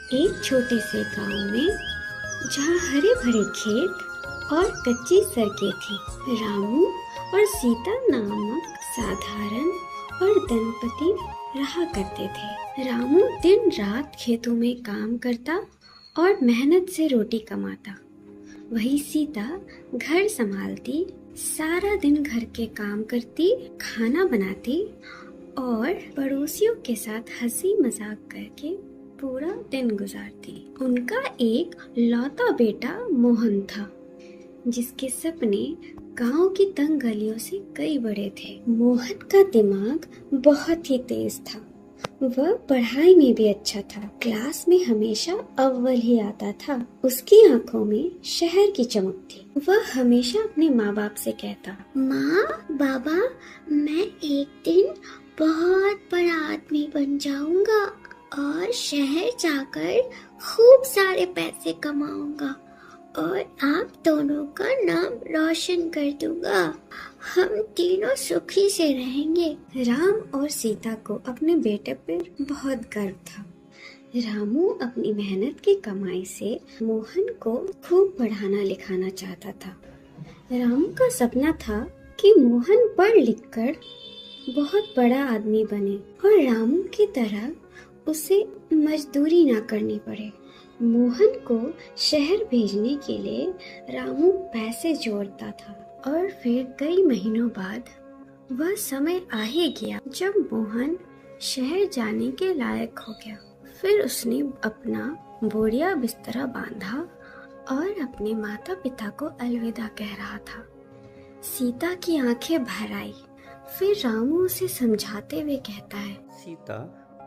एक छोटे से गांव में, जहाँ हरे भरे खेत और कच्ची सड़कें थी, रामू और सीता नामक साधारण और दंपति रहा करते थे। रामू दिन रात खेतों में काम करता और मेहनत से रोटी कमाता। वही सीता घर संभालती, सारा दिन घर के काम करती, खाना बनाती और पड़ोसियों के साथ हंसी मजाक करके पूरा दिन गुजारती। उनका एक लौता बेटा मोहन था, जिसके सपने गांव की तंग गलियों से कई बड़े थे। मोहन का दिमाग बहुत ही तेज था। वह पढ़ाई में भी अच्छा था। क्लास में हमेशा अव्वल ही आता था। उसकी आंखों में शहर की चमक थी। वह हमेशा अपने माँ बाप से कहता, माँ बाबा, मैं एक दिन बहुत बड़ा आदमी बन जाऊंगा और शहर जाकर खूब सारे पैसे कमाऊंगा और आप दोनों का नाम रोशन कर दूंगा। हम तीनों सुखी से रहेंगे। राम और सीता को अपने बेटे पर बहुत गर्व था। रामू अपनी मेहनत की कमाई से मोहन को खूब पढ़ाना लिखाना चाहता था। रामू का सपना था कि मोहन पढ़ लिख कर बहुत बड़ा आदमी बने और रामू की तरह उसे मजदूरी ना करनी पड़े। मोहन को शहर भेजने के लिए रामू पैसे जोड़ता था और फिर कई महीनों बाद वह समय आ ही गया जब मोहन शहर जाने के लायक हो गया। फिर उसने अपना बोरिया बिस्तरा बांधा और अपने माता पिता को अलविदा कह रहा था। सीता की आंखें भर आई। फिर रामू उसे समझाते हुए कहता है, सीता,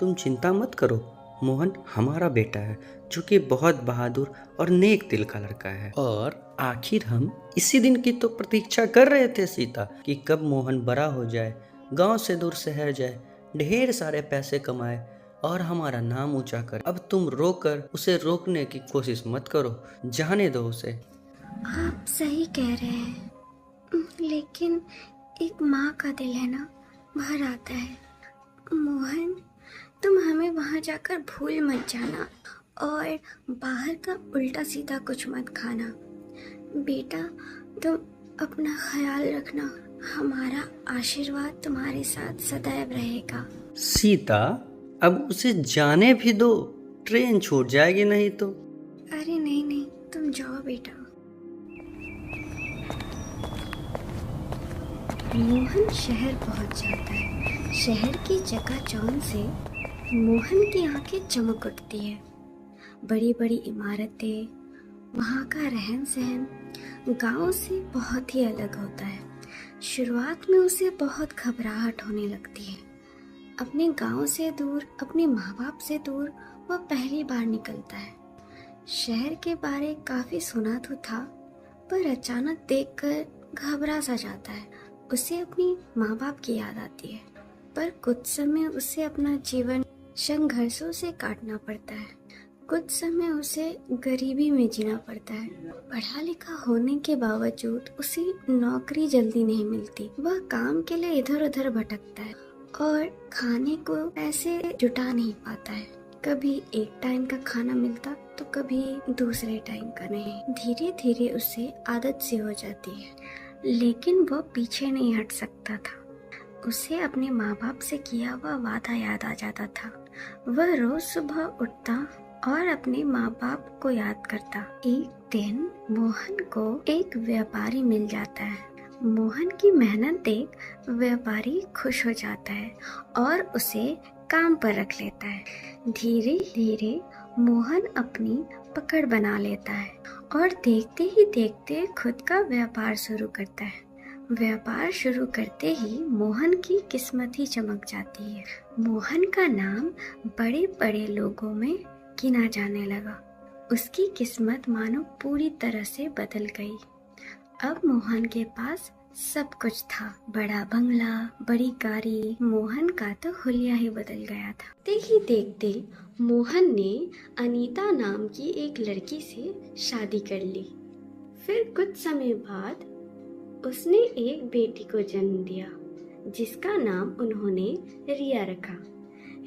तुम चिंता मत करो। मोहन हमारा बेटा है, जो कि बहुत बहादुर और नेक दिल का लड़का है। और आखिर हम इसी दिन की तो प्रतीक्षा कर रहे थे सीता, कि कब मोहन बड़ा हो जाए, गांव से दूर शहर जाए, ढेर सारे पैसे कमाए और हमारा नाम ऊंचा करे। अब तुम रोकर उसे रोकने की कोशिश मत करो, जाने दो उसे। आप सही कह रहे हैं, लेकिन एक माँ का दिल है ना, भर आता है। मोहन, तुम हमें वहाँ जाकर भूल मत जाना और बाहर का उल्टा सीधा कुछ मत खाना। बेटा, तुम अपना ख्याल रखना। हमारा आशीर्वाद तुम्हारे साथ सदैव रहेगा। सीता, अब उसे जाने भी दो, ट्रेन छूट जाएगी नहीं तो। अरे नहीं नहीं, तुम जाओ बेटा। मोहन शहर पहुंच जाता है। शहर की चकाचौंध से मोहन की आंखें चमक उठती है। बड़ी बड़ी इमारतें, वहाँ का रहन सहन गांव से बहुत ही अलग होता है। शुरुआत में उसे बहुत घबराहट होने लगती है। अपने गांव से दूर, अपने माँ बाप से दूर वह पहली बार निकलता है। शहर के बारे काफी सुना तो था, पर अचानक देखकर घबरा सा जाता है। उसे अपनी माँ बाप की याद आती है, पर कुछ समय उसे अपना जीवन संघर्षों से काटना पड़ता है। कुछ समय उसे गरीबी में जीना पड़ता है। पढ़ा लिखा होने के बावजूद उसे नौकरी जल्दी नहीं मिलती। वह काम के लिए इधर उधर भटकता है और खाने को पैसे जुटा नहीं पाता है। कभी एक टाइम का खाना मिलता तो कभी दूसरे टाइम का नहीं। धीरे धीरे उसे आदत सी हो जाती है, लेकिन वह पीछे नहीं हट सकता था। उसे अपने माँ बाप से किया हुआ वादा याद आ जाता था। वह रोज सुबह उठता और अपने माँ बाप को याद करता। एक दिन मोहन को एक व्यापारी मिल जाता है। मोहन की मेहनत देख व्यापारी खुश हो जाता है और उसे काम पर रख लेता है। धीरे धीरे मोहन अपनी पकड़ बना लेता है और देखते ही देखते खुद का व्यापार शुरू करता है। व्यापार शुरू करते ही मोहन की किस्मत ही चमक जाती है। मोहन का नाम बड़े बड़े लोगों में गिना जाने लगा। उसकी किस्मत मानो पूरी तरह से बदल गई। अब मोहन के पास सब कुछ था, बड़ा बंगला, बड़ी गाड़ी। मोहन का तो हुलिया ही बदल गया था। देखते ही देखते मोहन ने अनीता नाम की एक लड़की से शादी कर ली। फिर कुछ समय बाद उसने एक बेटी को जन्म दिया, जिसका नाम उन्होंने रिया रखा।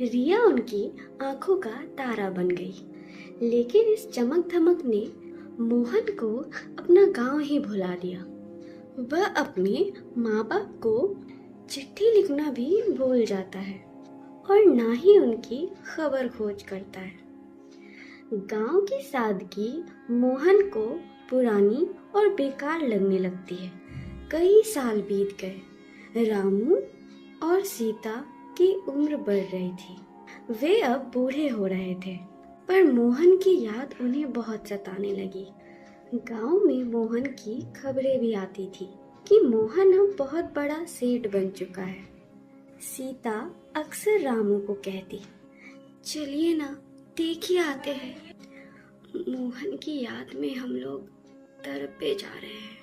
रिया उनकी आंखों का तारा बन गई। लेकिन इस चमक धमक ने मोहन को अपना गांव ही भुला दिया। वह अपने माँ बाप को चिट्ठी लिखना भी भूल जाता है और ना ही उनकी खबर खोज करता है। गांव की सादगी मोहन को पुरानी और बेकार लगने लगती है। कई साल बीत गए। रामू और सीता की उम्र बढ़ रही थी। वे अब बूढ़े हो रहे थे, पर मोहन की याद उन्हें बहुत सताने लगी। गांव में मोहन की खबरें भी आती थी कि मोहन अब बहुत बड़ा सेठ बन चुका है। सीता अक्सर रामू को कहती, चलिए ना, देख ही आते हैं। मोहन की याद में हम लोग तड़पे जा रहे हैं।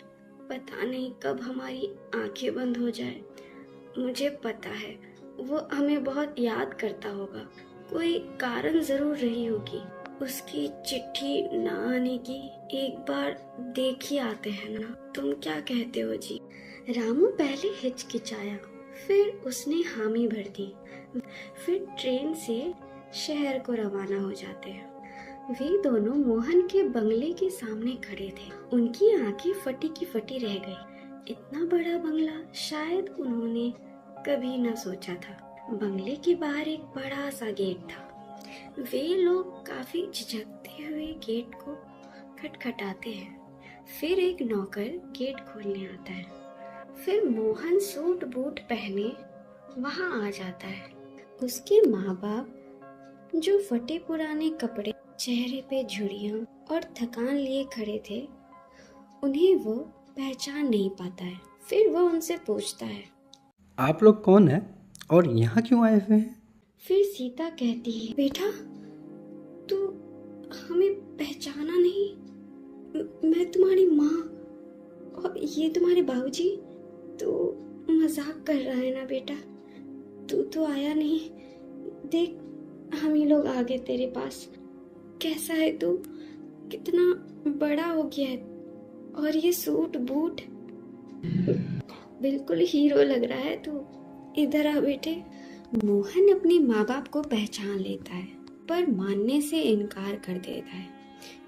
पता नहीं कब हमारी आंखें बंद हो जाए। मुझे पता है वो हमें बहुत याद करता होगा। कोई कारण जरूर रही होगी उसकी चिट्ठी ना आने की। एक बार देख ही आते हैं ना, तुम क्या कहते हो जी? रामू पहले हिचकिचाया, फिर उसने हामी भर दी। फिर ट्रेन से शहर को रवाना हो जाते हैं। वे दोनों मोहन के बंगले के सामने खड़े थे। उनकी आंखें फटी की फटी रह गई। इतना बड़ा बंगला शायद उन्होंने कभी न सोचा था। बंगले के बाहर एक बड़ा सा गेट था। वे लोग काफी झिझकते हुए गेट को खटखटाते हैं। फिर एक नौकर गेट खोलने आता है। फिर मोहन सूट बूट पहने वहां आ जाता है। उसके माँ बाप, जो फटे पुराने कपड़े, चेहरे पे झुर्रियां और थकान लिए खड़े थे, उन्हें वो पहचान नहीं पाता है। फिर वो उनसे पूछता है, आप लोग कौन हैं और यहाँ क्यों आए हुए हैं? फिर सीता कहती है, बेटा तू हमें पहचाना नहीं? मैं तुम्हारी माँ और ये तुम्हारे बाबूजी। तू मजाक कर रहा है ना बेटा? तू तो आया नहीं। देख, हम ही लोग आ गए तेरे पास। कैसा है तू? कितना बड़ा हो गया है, और ये सूट बूट, बिल्कुल हीरो लग रहा है तू। इधर आ बेटे। मोहन अपने माँ बाप को पहचान लेता है, पर मानने से इनकार कर देता है,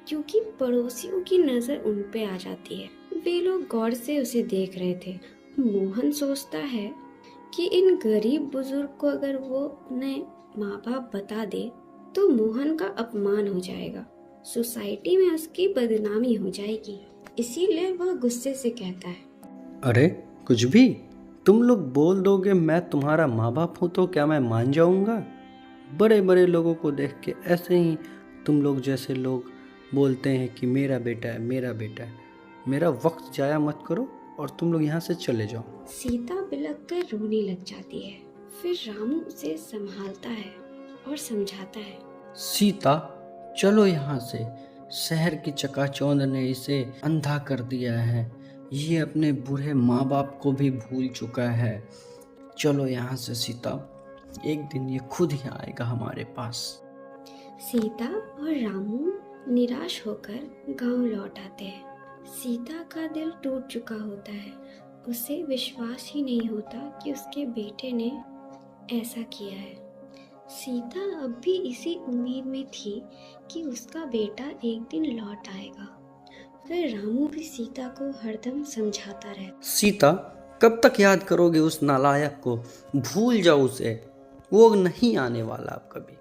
क्योंकि पड़ोसियों की नजर उन पे आ जाती है। वे लोग गौर से उसे देख रहे थे। मोहन सोचता है कि इन गरीब बुजुर्ग को अगर वो उन्हें माँ बाप बता दे तो मोहन का अपमान हो जाएगा, सोसाइटी में उसकी बदनामी हो जाएगी। इसीलिए वह गुस्से से कहता है, अरे कुछ भी, तुम लोग बोल दोगे मैं तुम्हारा माँ बाप हूँ तो क्या मैं मान जाऊँगा? बड़े बड़े लोगों को देख के ऐसे ही तुम लोग जैसे लोग बोलते हैं कि मेरा बेटा है, मेरा बेटा है। मेरा वक्त जाया मत करो और तुम लोग यहाँ से चले जाओ। सीता बिलख कर रोने लग जाती है। फिर रामू उसे संभालता है और समझाता है, सीता चलो यहाँ से, शहर की चकाचौंध ने इसे अंधा कर दिया है। ये अपने बूढ़े माँ बाप को भी भूल चुका है। चलो यहाँ से सीता, एक दिन ये खुद ही आएगा हमारे पास। सीता और रामू निराश होकर गांव लौट आते हैं। सीता का दिल टूट चुका होता है। उसे विश्वास ही नहीं होता कि उसके बेटे ने ऐसा किया है। सीता अब भी इसी उम्मीद में थी कि उसका बेटा एक दिन लौट आएगा। फिर रामू भी सीता को हरदम समझाता रहे, सीता कब तक याद करोगे उस नालायक को? भूल जाओ उसे, वो नहीं आने वाला अब कभी।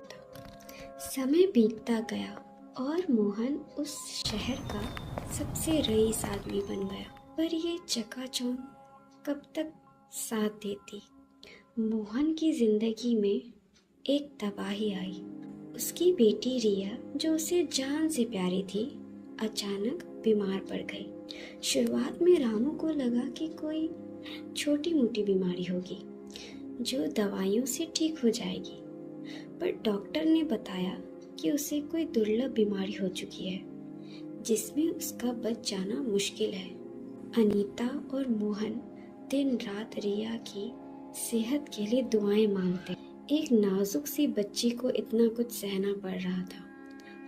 समय बीतता गया और मोहन उस शहर का सबसे रईस आदमी बन गया। पर ये चकाचौंध कब तक साथ देती? मोहन की जिंदगी में एक तबाही आई। उसकी बेटी रिया, जो उसे जान से प्यारी थी, अचानक बीमार पड़ गई। शुरुआत में रामू को लगा कि कोई छोटी मोटी बीमारी होगी जो दवाइयों से ठीक हो जाएगी, पर डॉक्टर ने बताया कि उसे कोई दुर्लभ बीमारी हो चुकी है जिसमें उसका बच जाना मुश्किल है। अनीता और मोहन दिन रात रिया की सेहत के लिए दुआएं मांगते। एक नाजुक सी बच्ची को इतना कुछ सहना पड़ रहा था।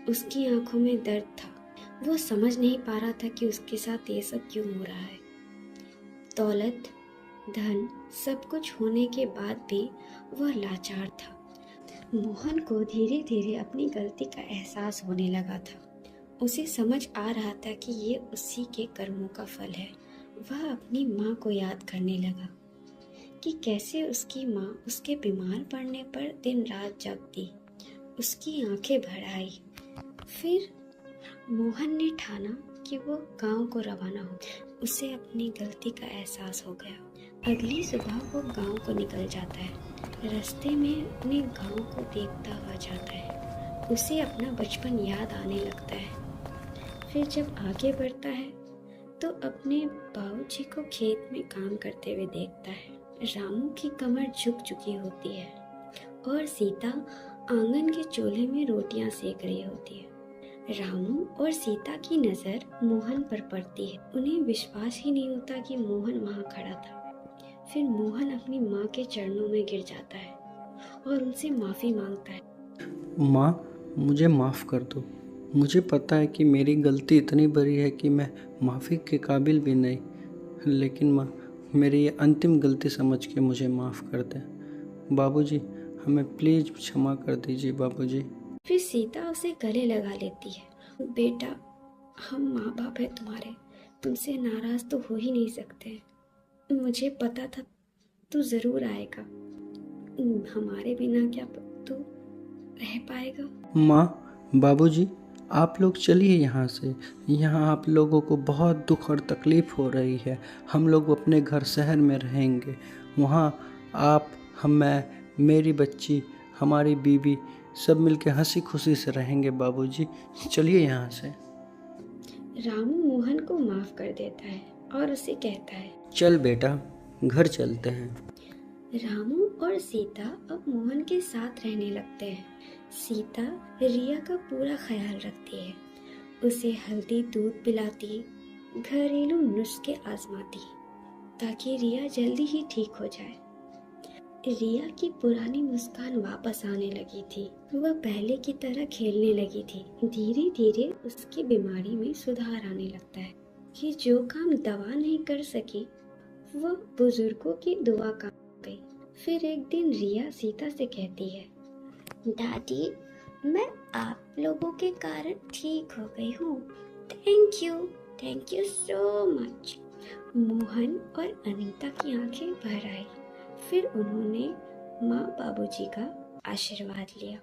उसकी आंखों में दर्द था। वो समझ नहीं पा रहा था कि उसके साथ ये सब क्यों हो रहा है। दौलत, धन, सब कुछ होने के बाद भी वह लाचार था। मोहन को धीरे धीरे अपनी गलती का एहसास होने लगा था। उसे समझ आ रहा था कि ये उसी के कर्मों का फल है। वह अपनी माँ को याद करने लगा कि कैसे उसकी माँ उसके बीमार पड़ने पर दिन रात जगती, उसकी आंखें भर आई। फिर मोहन ने ठाना कि वो गांव को रवाना हो। उसे अपनी गलती का एहसास हो गया। अगली सुबह वो गांव को निकल जाता है। रास्ते में अपने गांव को देखता हुआ जाता है। उसे अपना बचपन याद आने लगता है। फिर जब आगे बढ़ता है तो अपने बाबूजी को खेत में काम करते हुए देखता है। रामू की कमर झुक चुकी होती है और सीता आंगन के चूल्हे में रोटियां सेक रही होती है। रामू और सीता की नजर मोहन पर पड़ती है। उन्हें विश्वास ही नहीं होता कि मोहन वहां खड़ा था। फिर मोहन अपनी माँ के चरणों में गिर जाता है और उनसे माफी मांगता है। माँ, मुझे माफ़ कर दो। मुझे पता है कि मेरी गलती इतनी बड़ी है कि मैं माफ़ी के काबिल भी नहीं, लेकिन माँ, मेरी ये अंतिम गलती समझ के मुझे माफ़ कर दें। बाबूजी, हमें प्लीज़ क्षमा कर दीजिए बाबूजी। फिर सीता उसे गले लगा लेती है। बेटा, हम माँ बाप है तुम्हारे, तुमसे नाराज तो हो ही नहीं सकते। मुझे पता था तू जरूर आएगा। हमारे बिना क्या तू रह पाएगा? माँ, बाबूजी, आप लोग चलिए यहाँ से। यहाँ आप लोगों को बहुत दुख और तकलीफ़ हो रही है। हम लोग अपने घर शहर में रहेंगे। वहाँ आप, मैं, मेरी बच्ची, हमारी बीवी सब मिलके हंसी खुशी से रहेंगे बाबूजी। चलिए यहाँ से। रामू मोहन को माफ कर देता है और उसे कहता है, चल बेटा, घर चलते हैं। रामू और सीता अब मोहन के साथ रहने लगते हैं। सीता रिया का पूरा ख्याल रखती है। उसे हल्दी दूध पिलाती, घरेलू नुस्खे आजमाती ताकि रिया जल्दी ही ठीक हो जाए। रिया की पुरानी मुस्कान वापस आने लगी थी। वह पहले की तरह खेलने लगी थी। धीरे धीरे उसकी बीमारी में सुधार आने लगता है कि जो काम दवा नहीं कर सकी वह बुजुर्गों की दुआ काम गई। फिर एक दिन रिया सीता से कहती है, दादी, मैं आप लोगों के कारण ठीक हो गई हूँ। Thank you so much. Mohan और अनीता की आंखें भर आई। फिर उन्होंने माँ बाबूजी का आशीर्वाद लिया।